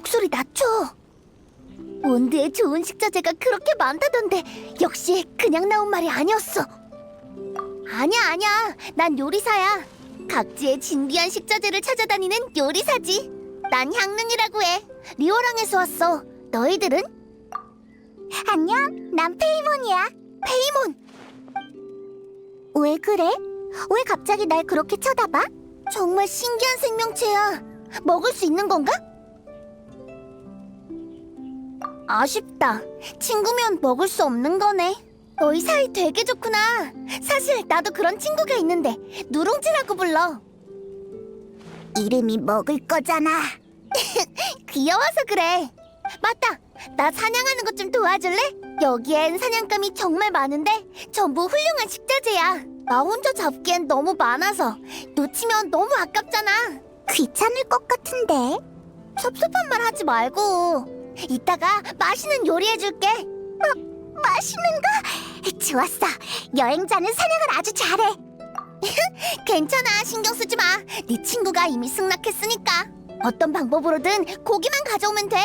목소리 낮춰. 몬드에 좋은 식자재가 그렇게 많다던데 역시 그냥 나온 말이 아니었어. 아니야. 난 요리사야. 각지의 진귀한 식자재를 찾아다니는 요리사지. 난 향릉이라고 해. 리오랑에서 왔어. 너희들은? 안녕, 난 페이몬이야. 페이몬! 왜 그래? 왜 갑자기 날 그렇게 쳐다봐? 정말 신기한 생명체야. 먹을 수 있는 건가? 아쉽다. 친구면 먹을 수 없는 거네. 너희 사이 되게 좋구나. 사실 나도 그런 친구가 있는데 누룽지라고 불러. 이름이 먹을 거잖아. 귀여워서 그래. 맞다. 나 사냥하는 것 좀 도와줄래? 여기엔 사냥감이 정말 많은데 전부 훌륭한 식자재야. 나 혼자 잡기엔 너무 많아서 놓치면 너무 아깝잖아. 귀찮을 것 같은데. 섭섭한 말 하지 말고 이따가 맛있는 요리 해줄게. 맛있는 거? 좋았어. 여행자는 사냥을 아주 잘해. 괜찮아, 신경 쓰지 마. 네 친구가 이미 승낙했으니까. 어떤 방법으로든 고기만 가져오면 돼.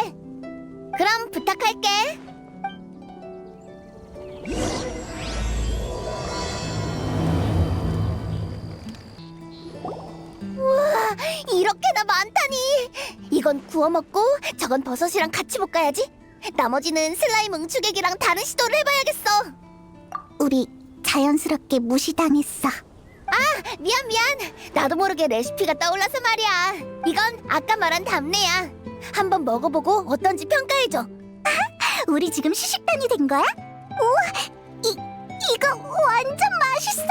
그럼 부탁할게. 우와, 이렇게나 많다니. 이건 구워 먹고 저건 버섯이랑 같이 볶아야지. 나머지는 슬라임 응축액이랑 다른 시도를 해봐야겠어. 우리 자연스럽게 무시당했어. 미안. 나도 모르게 레시피가 떠올라서 말이야. 이건 아까 말한 답례야. 한번 먹어보고 어떤지 평가해줘. 우리 지금 시식단이 된 거야? 우와, 이거 완전 맛있어.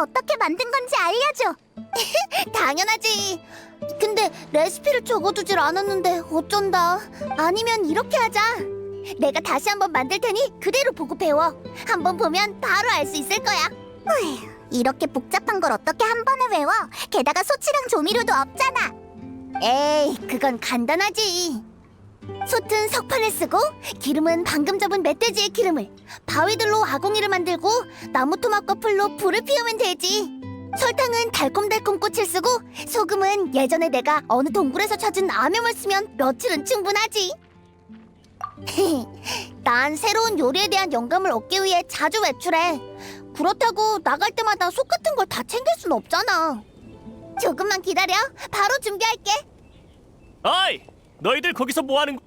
어떻게 만든 건지 알려줘. 당연하지. 근데 레시피를 적어두질 않았는데 어쩐다. 아니면 이렇게 하자. 내가 다시 한번 만들 테니 그대로 보고 배워. 한번 보면 바로 알 수 있을 거야. 이렇게 복잡한 걸 어떻게 한 번에 외워? 게다가 소치랑 조미료도 없잖아. 에이, 그건 간단하지. 솥은 석판을 쓰고 기름은 방금 잡은 멧돼지의 기름을, 바위들로 아궁이를 만들고 나무 토막과 풀로 불을 피우면 되지. 설탕은 달콤달콤 꽃을 쓰고 소금은 예전에 내가 어느 동굴에서 찾은 암염을 쓰면 며칠은 충분하지. 난 새로운 요리에 대한 영감을 얻기 위해 자주 외출해. 그렇다고 나갈 때마다 속 같은 걸 다 챙길 순 없잖아. 조금만 기다려. 바로 준비할게. 어이! 너희들 거기서 뭐하는 거?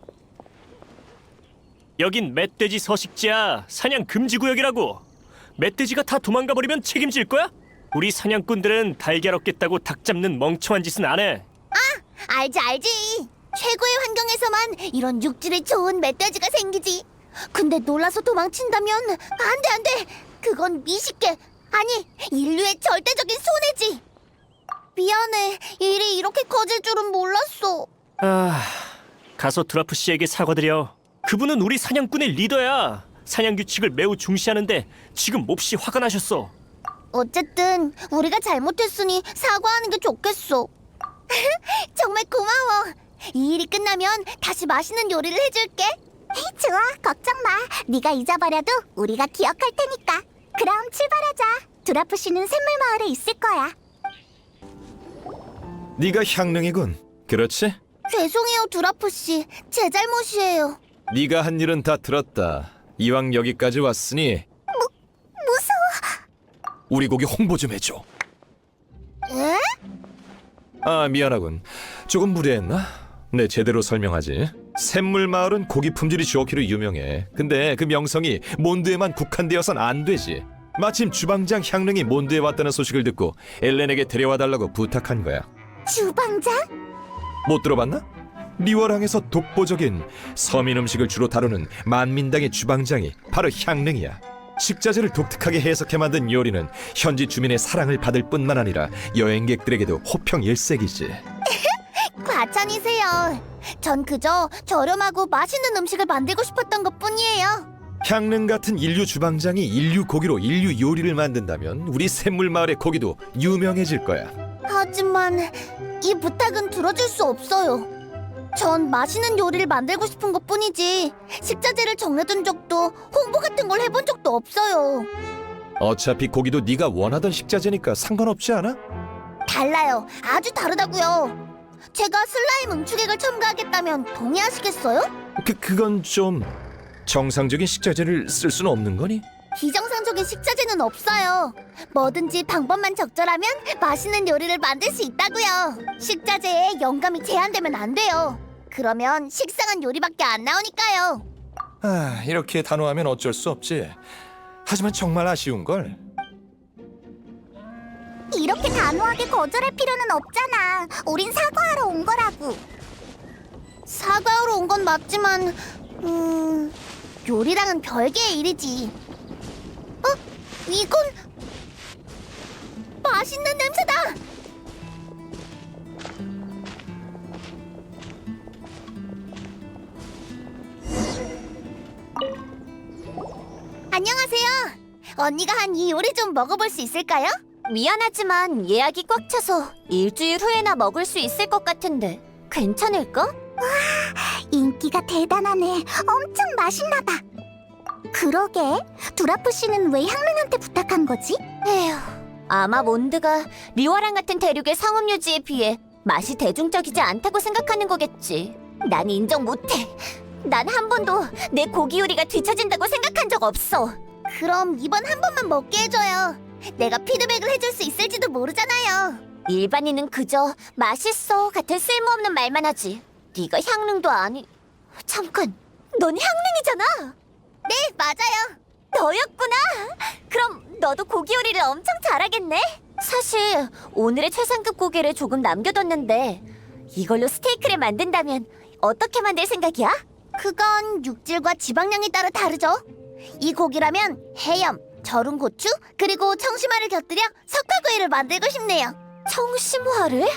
여긴 멧돼지 서식지야. 사냥 금지 구역이라고. 멧돼지가 다 도망가 버리면 책임질 거야? 우리 사냥꾼들은 달걀 얻겠다고 닭 잡는 멍청한 짓은 안 해. 알지. 최고의 환경에서만 이런 육질이 좋은 멧돼지가 생기지. 근데 놀라서 도망친다면 안 돼. 그건 미식계, 아니 인류의 절대적인 손해지. 미안해. 일이 이렇게 커질 줄은 몰랐어. 가서 드라프 씨에게 사과드려. 그분은 우리 사냥꾼의 리더야. 사냥 규칙을 매우 중시하는데 지금 몹시 화가 나셨어. 어쨌든 우리가 잘못했으니 사과하는 게 좋겠어. 정말 고마워. 이 일이 끝나면 다시 맛있는 요리를 해줄게. 좋아, 걱정 마. 네가 잊어버려도 우리가 기억할 테니까. 그럼 출발하자. 드라프 씨는 샘물 마을에 있을 거야. 네가 향릉이군. 그렇지? 죄송해요, 드라프 씨. 제 잘못이에요. 네가 한 일은 다 들었다. 이왕 여기까지 왔으니 무서워. 우리 고기 홍보 좀 해줘. 에? 미안하군. 조금 무례했나? 네, 제대로 설명하지. 샘물 마을은 고기 품질이 좋기로 유명해. 근데 그 명성이 몬드에만 국한되어선 안 되지. 마침 주방장 향릉이 몬드에 왔다는 소식을 듣고 엘렌에게 데려와달라고 부탁한 거야. 주방장? 못 들어봤나? 리워랑에서 독보적인 서민 음식을 주로 다루는 만민당의 주방장이 바로 향릉이야. 식자재를 독특하게 해석해 만든 요리는 현지 주민의 사랑을 받을 뿐만 아니라 여행객들에게도 호평일색이지. 과찬이세요. 전 그저 저렴하고 맛있는 음식을 만들고 싶었던 것뿐이에요. 향릉 같은 인류 주방장이 인류 고기로 인류 요리를 만든다면 우리 샘물 마을의 고기도 유명해질 거야. 하지만 이 부탁은 들어줄 수 없어요. 전 맛있는 요리를 만들고 싶은 것뿐이지 식자재를 정해둔 적도 홍보 같은 걸 해본 적도 없어요. 어차피 고기도 네가 원하던 식자재니까 상관없지 않아? 달라요. 아주 다르다고요. 제가 슬라임 응축액을 첨가하겠다면 동의하시겠어요? 그건 좀 정상적인 식자재를 쓸 수는 없는 거니? 비정상적인 식자재는 없어요. 뭐든지 방법만 적절하면 맛있는 요리를 만들 수 있다고요. 식자재에 영감이 제한되면 안 돼요. 그러면 식상한 요리밖에 안 나오니까요. 아, 이렇게 단호하면 어쩔 수 없지. 하지만 정말 아쉬운 걸. 이렇게 단호하게 거절할 필요는 없잖아. 우린 사과하러 온 거라고. 사과하러 온 건 맞지만, 요리랑은 별개의 일이지. 이건 맛있는 냄새다. 안녕하세요. 언니가 한 이 요리 좀 먹어볼 수 있을까요? 미안하지만 예약이 꽉 차서 일주일 후에나 먹을 수 있을 것 같은데 괜찮을까? 인기가 대단하네. 엄청 맛있나 봐. 그러게, 두라프 씨는 왜 향릉한테 부탁한 거지? 에휴, 아마 몬드가 리와랑 같은 대륙의 상업 유지에 비해 맛이 대중적이지 않다고 생각하는 거겠지. 난 인정 못해. 난 한 번도 내 고기 요리가 뒤처진다고 생각한 적 없어. 그럼 이번 한 번만 먹게 해줘요. 내가 피드백을 해줄 수 있을지도 모르잖아요. 일반인은 그저 맛있어 같은 쓸모없는 말만 하지. 네가 향릉도 아니... 잠깐, 넌 향릉이잖아. 네, 맞아요. 너였구나. 그럼 너도 고기 요리를 엄청 잘하겠네. 사실 오늘의 최상급 고기를 조금 남겨뒀는데 이걸로 스테이크를 만든다면 어떻게 만들 생각이야? 그건 육질과 지방량에 따라 다르죠. 이 고기라면 해염, 절은 고추, 그리고 청심화를 곁들여 석화구이를 만들고 싶네요. 청심화를?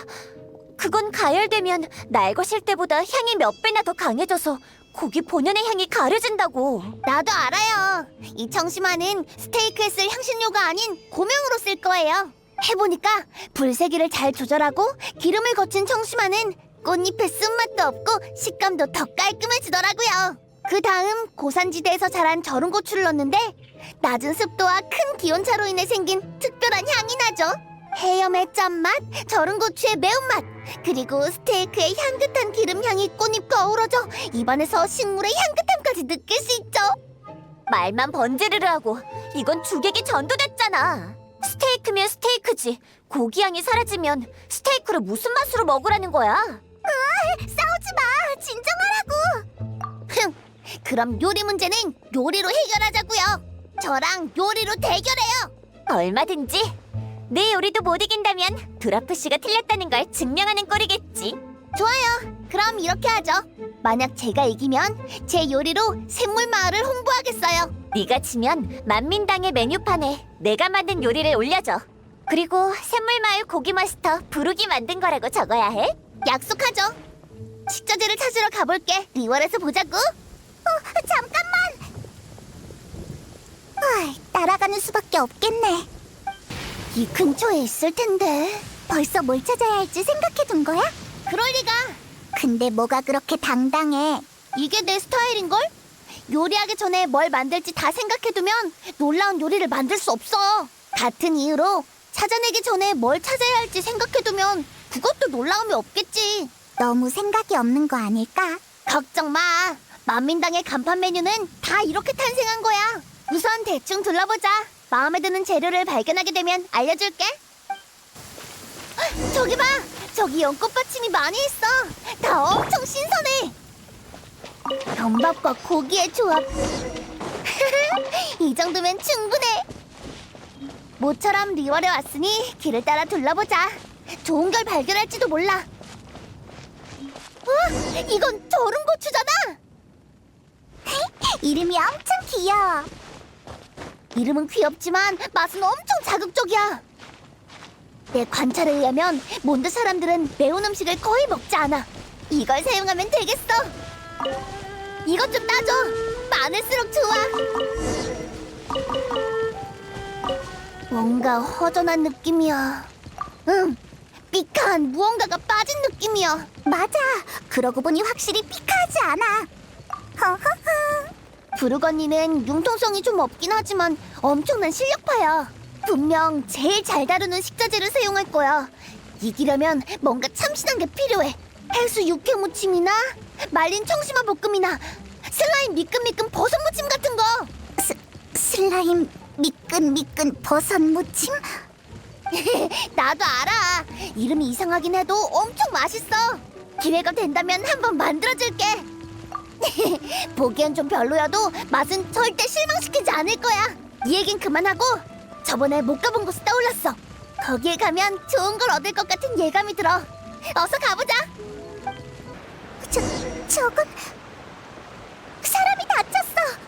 그건 가열되면 날것일 때보다 향이 몇 배나 더 강해져서 고기 본연의 향이 가려진다고. 나도 알아요. 이 청심화는 스테이크에 쓸 향신료가 아닌 고명으로 쓸 거예요. 해보니까 불세기를 잘 조절하고 기름을 거친 청심화는 꽃잎의 쓴맛도 없고 식감도 더 깔끔해지더라고요. 그 다음 고산지대에서 자란 절은 고추를 넣는데 낮은 습도와 큰 기온차로 인해 생긴 특별한 향이 나죠. 해염의 짠맛, 절은 고추의 매운맛, 그리고 스테이크의 향긋한 기름향이 꽃잎과 어우러져 입안에서 식물의 향긋함까지 느낄 수 있죠. 말만 번지르르 하고 이건 주객이 전도됐잖아. 스테이크면 스테이크지. 고기 향이 사라지면 스테이크를 무슨 맛으로 먹으라는 거야? 싸우지 마! 진정하라고! 흥! 그럼 요리 문제는 요리로 해결하자고요. 저랑 요리로 대결해요. 얼마든지. 내 요리도 못 이긴다면 두라프 씨가 틀렸다는 걸 증명하는 꼴이겠지. 좋아요. 그럼 이렇게 하죠. 만약 제가 이기면 제 요리로 샘물 마을을 홍보하겠어요. 네가 지면 만민당의 메뉴판에 내가 만든 요리를 올려줘. 그리고 샘물마을 고기 마스터 부르기 만든 거라고 적어야 해. 약속하죠. 식자재를 찾으러 가볼게. 리월에서 보자고. 잠깐만. 따라가는 수밖에 없겠네. 이 근처에 있을 텐데. 벌써 뭘 찾아야 할지 생각해둔 거야? 그럴 리가. 근데 뭐가 그렇게 당당해? 이게 내 스타일인걸? 요리하기 전에 뭘 만들지 다 생각해두면 놀라운 요리를 만들 수 없어. 같은 이유로 찾아내기 전에 뭘 찾아야 할지 생각해두면 그것도 놀라움이 없겠지. 너무 생각이 없는 거 아닐까? 걱정 마. 만민당의 간판 메뉴는 다 이렇게 탄생한 거야. 우선 대충 둘러보자. 마음에 드는 재료를 발견하게 되면 알려줄게. 헉, 저기 봐. 저기 연꽃 받침이 많이 있어. 다 엄청 신선해. 견밥과 고기의 조합. 이 정도면 충분해. 모처럼 리월에 왔으니 길을 따라 둘러보자. 좋은 걸 발견할지도 몰라. 이건 절은 고추잖아. 이름이 엄청 귀여워. 이름은 귀엽지만 맛은 엄청 자극적이야. 내 관찰에 의하면 몬드 사람들은 매운 음식을 거의 먹지 않아. 이걸 사용하면 되겠어. 이것 좀 따줘. 많을수록 좋아. 뭔가 허전한 느낌이야. 응, 삐카한 무언가가 빠진 느낌이야. 맞아. 그러고 보니 확실히 삐카하지 않아. 허허허. 부르 언니는 융통성이 좀 없긴 하지만 엄청난 실력파야. 분명 제일 잘 다루는 식자재를 사용할 거야. 이기려면 뭔가 참신한 게 필요해. 해수 육회 무침이나 말린 청심화 볶음이나 슬라임 미끈미끈 버섯 무침 같은 거. 슬라임 미끈미끈 버섯 무침? 나도 알아. 이름이 이상하긴 해도 엄청 맛있어. 기회가 된다면 한번 만들어줄게. 보기엔 좀 별로여도 맛은 절대 실망시키지 않을 거야. 이 얘긴 그만하고 저번에 못 가본 곳이 떠올랐어. 거기에 가면 좋은 걸 얻을 것 같은 예감이 들어. 어서 가보자. 저건 사람이 다쳤어.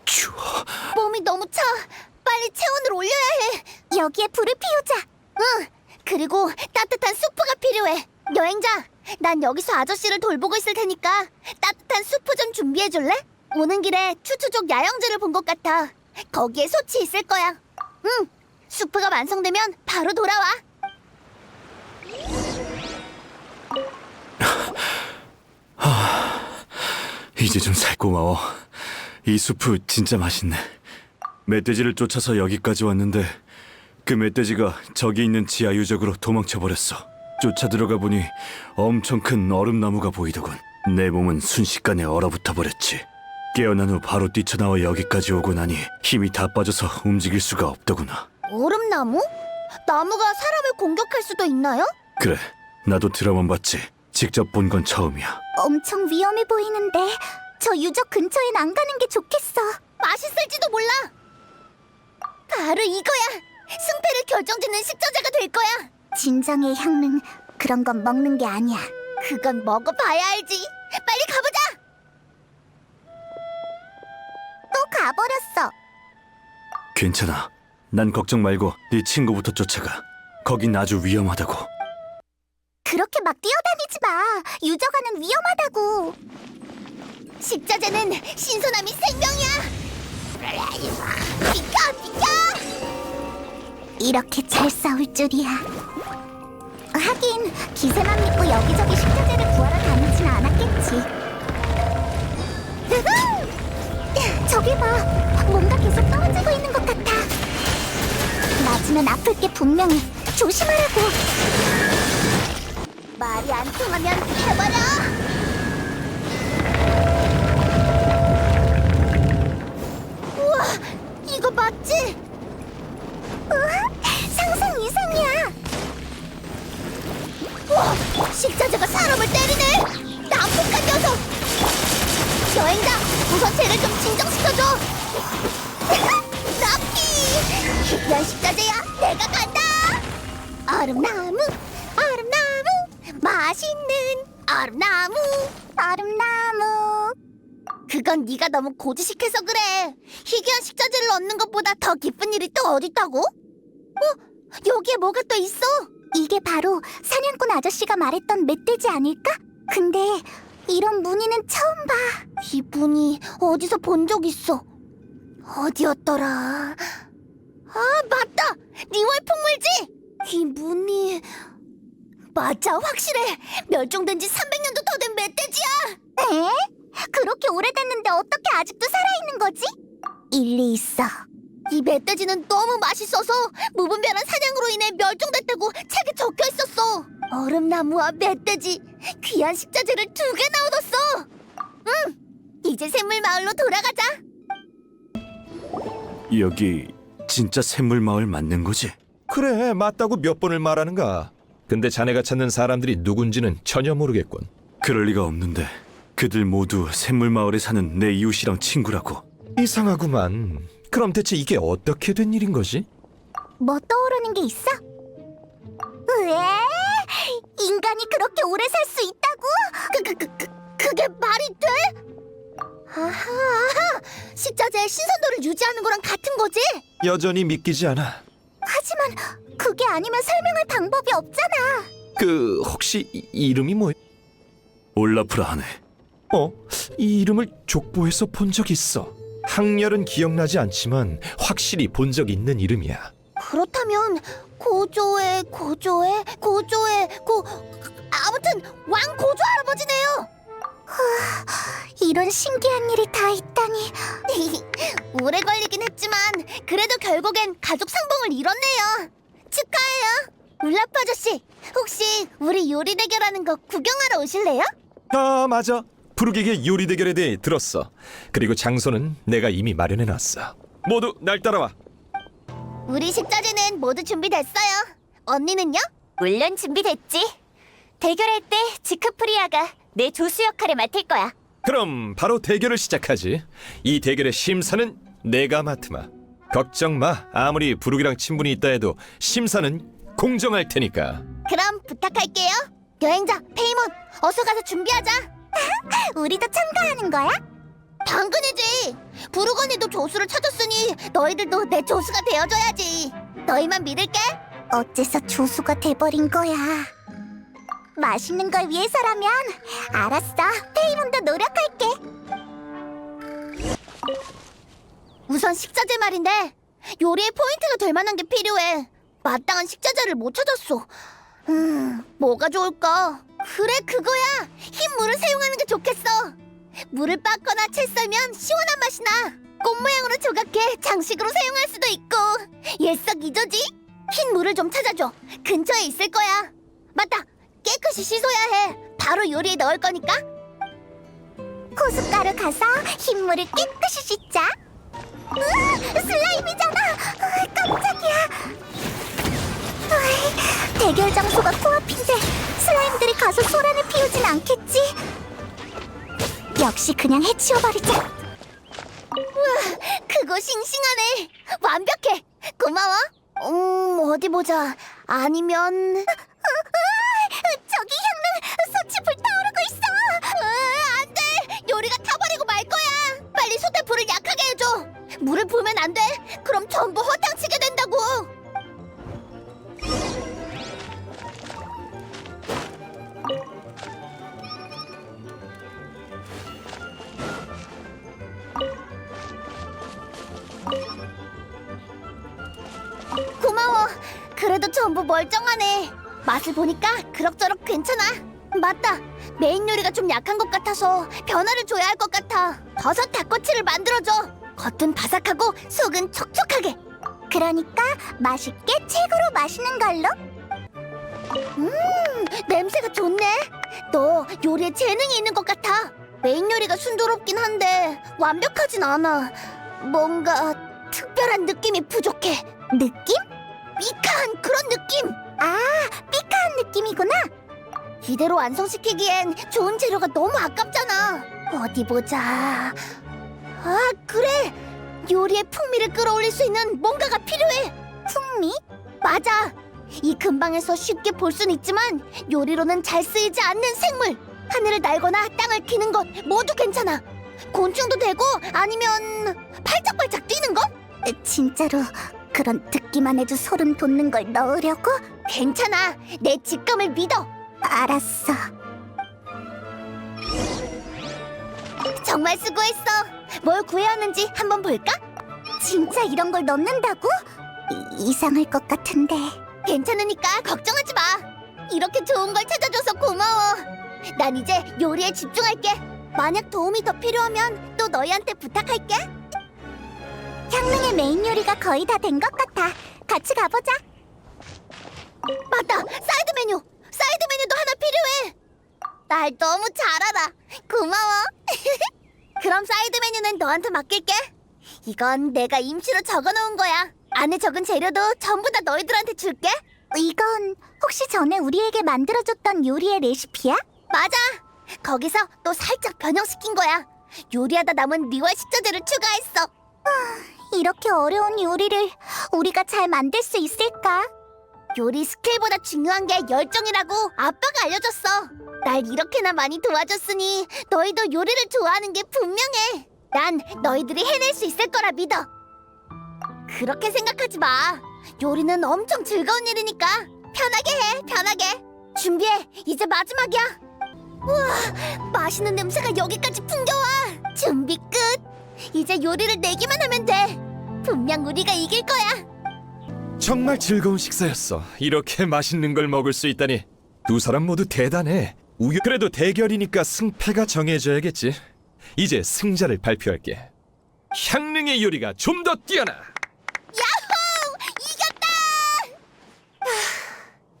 추워. 몸이 너무 차. 빨리 체온을 올려야 해. 여기에 불을 피우자. 응. 그리고 따뜻한 수프가 필요해. 여행자, 난 여기서 아저씨를 돌보고 있을 테니까 따뜻한 수프 좀 준비해 줄래? 오는 길에 추추족 야영지를 본 것 같아. 거기에 솥이 있을 거야. 응. 수프가 완성되면 바로 돌아와. 이제 좀 살 고마워. 이 수프 진짜 맛있네. 멧돼지를 쫓아서 여기까지 왔는데 그 멧돼지가 저기 있는 지하 유적으로 도망쳐 버렸어. 쫓아 들어가 보니 엄청 큰 얼음나무가 보이더군. 내 몸은 순식간에 얼어붙어 버렸지. 깨어난 후 바로 뛰쳐나와 여기까지 오고 나니 힘이 다 빠져서 움직일 수가 없더구나. 얼음나무? 나무가 사람을 공격할 수도 있나요? 그래, 나도 들어만 봤지. 직접 본 건 처음이야. 엄청 위험해 보이는데 저 유적 근처엔 안 가는 게 좋겠어. 맛있을지도 몰라. 바로 이거야. 승패를 결정짓는 식자재가 될 거야. 진정의 향릉, 그런 건 먹는 게 아니야. 그건 먹어봐야 알지. 빨리 가보자. 또 가버렸어. 괜찮아. 난 걱정 말고 네 친구부터 쫓아가. 거긴 아주 위험하다고. 그렇게 막 뛰어다니지 마. 유저가는 위험하다고. 식자재는 신선함이 생명이야. 비켜, 비켜. 이렇게 잘 싸울 줄이야. 하긴 기세만 믿고 여기저기 식자재를 구하러 다니진 않았겠지. 으흐! 저기 봐. 뭔가 계속 떨어지고 있는 것 같아. 맞으면 아플 게 분명해. 조심하라고. 말이 안 통하면 해버려! 우와! 이거 맞지? 우와! 상상 이상이야! 우와! 식자재가 사람을 때리네! 난폭한 녀석! 여행자! 우선 쟤를 좀 진정시켜줘! 럭키! 희귀한 식자재야! 내가 간다! 얼음나무! 얼음나무! 맛있는 얼음나무. 얼음나무. 그건 네가 너무 고지식해서 그래. 희귀한 식자재를 얻는 것보다 더 기쁜 일이 또 어딨다고? 여기에 뭐가 또 있어? 이게 바로 사냥꾼 아저씨가 말했던 멧돼지 아닐까? 근데 이런 무늬는 처음 봐. 이 무늬 어디서 본 적 있어. 어디였더라? 아, 맞다! 리월 풍물지! 이 무늬... 맞아, 확실해. 멸종된 지 300년도 더 된 멧돼지야. 에? 그렇게 오래됐는데 어떻게 아직도 살아있는 거지? 일리 있어. 이 멧돼지는 너무 맛있어서 무분별한 사냥으로 인해 멸종됐다고 책에 적혀 있었어. 얼음나무와 멧돼지, 귀한 식자재를 2개나 얻었어. 응, 이제 샘물마을로 돌아가자. 여기 진짜 샘물마을 맞는 거지? 그래, 맞다고 몇 번을 말하는가. 근데 자네가 찾는 사람들이 누군지는 전혀 모르겠군. 그럴 리가 없는데 그들 모두 샘물마을에 사는 내 이웃이랑 친구라고. 이상하구만. 그럼 대체 이게 어떻게 된 일인 거지? 뭐 떠오르는 게 있어? 왜? 인간이 그렇게 오래 살 수 있다고? 그게 말이 돼? 아하, 식자재의 신선도를 유지하는 거랑 같은 거지? 여전히 믿기지 않아. 하지만 그게 아니면 설명할 방법이 없잖아. 그 혹시 이름이 뭐야? 올라프라 하네. 이 이름을 족보에서 본 적 있어. 학렬은 기억나지 않지만 확실히 본 적 있는 이름이야. 그렇다면 고조의 아무튼 왕 고조 할아버지네요. 이런 신기한 일이 다 있다니. 오래 걸리긴 했지만 그래도 결국엔 가족 상봉을 이뤘네요. 축하해요. 울라프 아저씨, 혹시 우리 요리 대결하는 거 구경하러 오실래요? 아, 맞아. 부르기계 요리 대결에 대해 들었어. 그리고 장소는 내가 이미 마련해놨어. 모두 날 따라와. 우리 식자재는 모두 준비됐어요. 언니는요? 물론 준비됐지. 대결할 때 지크프리아가 내 조수 역할을 맡을 거야. 그럼 바로 대결을 시작하지. 이 대결의 심사는 내가 맡으마. 걱정 마. 아무리 부르기랑 친분이 있다 해도 심사는 공정할 테니까. 그럼 부탁할게요. 여행자 페이몬, 어서 가서 준비하자. 우리도 참가하는 거야? 당근이지. 부르건이도 조수를 찾았으니 너희들도 내 조수가 되어줘야지. 너희만 믿을게. 어째서 조수가 돼버린 거야? 맛있는 걸 위해서라면 알았어. 페이몬도 노력할게. 우선 식자재 말인데 요리에 포인트가 될 만한 게 필요해. 마땅한 식자재를 못 찾았어. 뭐가 좋을까? 그래, 그거야. 흰 물을 사용하는 게 좋겠어. 물을 빻거나 채 썰면 시원한 맛이 나. 꽃 모양으로 조각해 장식으로 사용할 수도 있고. 일석이조지. 흰 물을 좀 찾아줘. 근처에 있을 거야. 맞다. 깨끗이 씻어야 해. 바로 요리에 넣을 거니까. 호숫가루 가서 흰 물을 깨끗이 씻자. 슬라임이잖아. 깜짝이야. 대결 장소가 코앞인데 슬라임들이 가서 소란을 피우진 않겠지? 역시 그냥 해치워버리자. 우와, 그거 싱싱하네. 완벽해. 고마워. 어디 보자. 아니면 저기 향릉 솥이 불타오르고 있어. 안 돼. 요리가 타버리고 말 거야. 빨리 솥에 불을 약하게 해줘. 물을 부으면 안 돼. 그럼 전부 허탕치게 된다고. 고마워. 그래도 전부 멀쩡하네. 맛을 보니까 그럭저럭 괜찮아. 맞다. 메인 요리가 좀 약한 것 같아서 변화를 줘야 할 것 같아. 버섯 닭꼬치를 만들어줘. 겉은 바삭하고 속은 촉촉하게. 그러니까 맛있게 최고로 맛있는 걸로. 냄새가 좋네. 너 요리에 재능이 있는 것 같아. 메인 요리가 순조롭긴 한데 완벽하진 않아. 뭔가 특별한 느낌이 부족해. 느낌? 미카한 그런 느낌. 아, 삐카한 느낌이구나. 이대로 완성시키기엔 좋은 재료가 너무 아깝잖아. 어디 보자. 아, 그래. 요리의 풍미를 끌어올릴 수 있는 뭔가가 필요해. 풍미? 맞아. 이 근방에서 쉽게 볼 순 있지만 요리로는 잘 쓰이지 않는 생물. 하늘을 날거나 땅을 기는 것 모두 괜찮아. 곤충도 되고 아니면 팔짝팔짝 뛰는 거? 진짜로 그런 듣기만 해도 소름 돋는 걸 넣으려고? 괜찮아. 내 직감을 믿어. 알았어. 정말 수고했어. 뭘 구해왔는지 한번 볼까? 진짜 이런 걸 넣는다고? 이상할 것 같은데. 괜찮으니까 걱정하지 마. 이렇게 좋은 걸 찾아줘서 고마워. 난 이제 요리에 집중할게. 만약 도움이 더 필요하면 또 너희한테 부탁할게. 향릉의 메인 요리가 거의 다 된 것 같아. 같이 가보자. 맞다. 사이드 메뉴. 사이드 메뉴도 하나 필요해. 날 너무 잘 알아. 고마워. 그럼 사이드 메뉴는 너한테 맡길게. 이건 내가 임시로 적어놓은 거야. 안에 적은 재료도 전부 다 너희들한테 줄게. 이건 혹시 전에 우리에게 만들어줬던 요리의 레시피야? 맞아. 거기서 또 살짝 변형시킨 거야. 요리하다 남은 리월 식자재를 추가했어. 이렇게 어려운 요리를 우리가 잘 만들 수 있을까? 요리 스킬보다 중요한 게 열정이라고 아빠가 알려줬어. 날 이렇게나 많이 도와줬으니 너희도 요리를 좋아하는 게 분명해. 난 너희들이 해낼 수 있을 거라 믿어. 그렇게 생각하지 마. 요리는 엄청 즐거운 일이니까 편하게 해, 편하게. 준비해. 이제 마지막이야. 우와, 맛있는 냄새가 여기까지 풍겨와. 준비 끝. 이제 요리를 내기만 하면 돼. 분명 우리가 이길 거야. 정말 즐거운 식사였어. 이렇게 맛있는 걸 먹을 수 있다니. 두 사람 모두 대단해. 그래도 대결이니까 승패가 정해져야겠지. 이제 승자를 발표할게. 향릉의 요리가 좀 더 뛰어나.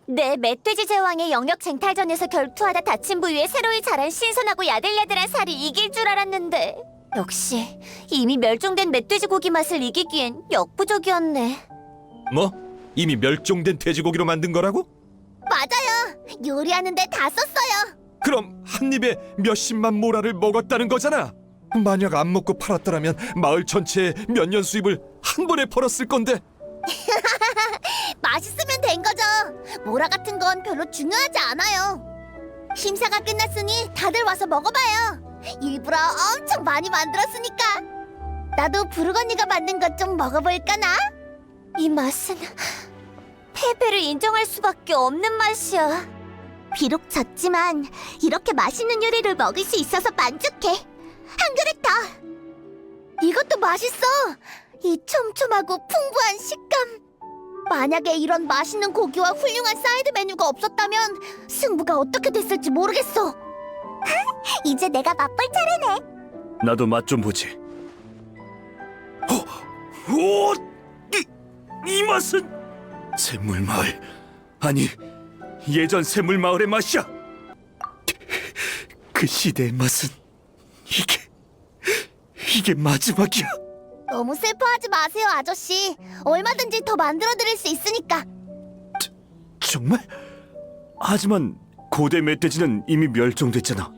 내 멧돼지 제왕의 영역 쟁탈전에서 결투하다 다친 부위에 새로이 자란 신선하고 야들야들한 살이 이길 줄 알았는데 역시 이미 멸종된 멧돼지 고기 맛을 이기기엔 역부족이었네. 뭐? 이미 멸종된 돼지고기로 만든 거라고? 맞아요. 요리하는데 다 썼어요. 그럼 한 입에 몇십만 모라를 먹었다는 거잖아. 만약 안 먹고 팔았더라면 마을 전체에 몇 년 수입을 한 번에 벌었을 건데. 맛있으면 된 거죠. 모라 같은 건 별로 중요하지 않아요. 심사가 끝났으니 다들 와서 먹어봐요. 일부러 엄청 많이 만들었으니까. 나도 부르건이가 만든 것 좀 먹어볼까나? 이 맛은 패배를 인정할 수밖에 없는 맛이야. 비록 졌지만 이렇게 맛있는 요리를 먹을 수 있어서 만족해. 한 그릇 더. 이것도 맛있어. 이 촘촘하고 풍부한 식감. 만약에 이런 맛있는 고기와 훌륭한 사이드 메뉴가 없었다면 승부가 어떻게 됐을지 모르겠어. 이제 내가 맛볼 차례네. 나도 맛 좀 보지. 오, 이 맛은 샘물마을 아니 예전 샘물마을의 맛이야. 그 시대의 맛은 이게 마지막이야. 너무 슬퍼하지 마세요, 아저씨. 얼마든지 더 만들어드릴 수 있으니까. 정말? 하지만 고대 멧돼지는 이미 멸종됐잖아.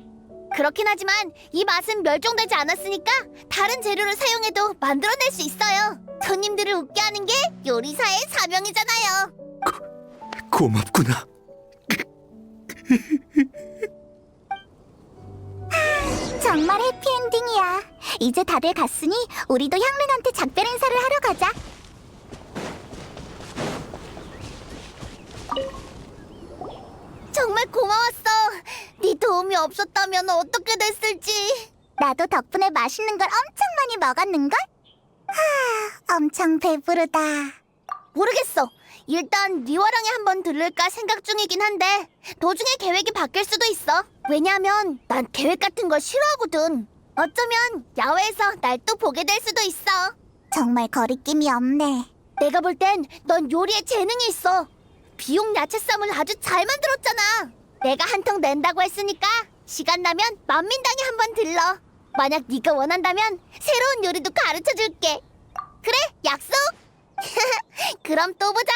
그렇긴 하지만 이 맛은 멸종되지 않았으니까 다른 재료를 사용해도 만들어낼 수 있어요. 손님들을 웃게 하는 게 요리사의 사명이잖아요. 고맙구나. 정말 해피엔딩이야. 이제 다들 갔으니 우리도 향릉한테 작별 인사를 하러 가자. 정말 고마웠어. 네 도움이 없었다면 어떻게 됐을지. 나도 덕분에 맛있는 걸 엄청 많이 먹었는걸? 엄청 배부르다. 모르겠어. 일단 리와랑에 한번 들를까 생각 중이긴 한데 도중에 계획이 바뀔 수도 있어. 왜냐면 난 계획 같은 걸 싫어하거든. 어쩌면 야외에서 날 또 보게 될 수도 있어. 정말 거리낌이 없네. 내가 볼 땐 넌 요리에 재능이 있어. 비용 야채 쌈을 아주 잘 만들었잖아. 내가 한 통 낸다고 했으니까 시간 나면 만민당에 한번 들러. 만약 네가 원한다면 새로운 요리도 가르쳐줄게. 그래, 약속! 그럼 또 보자.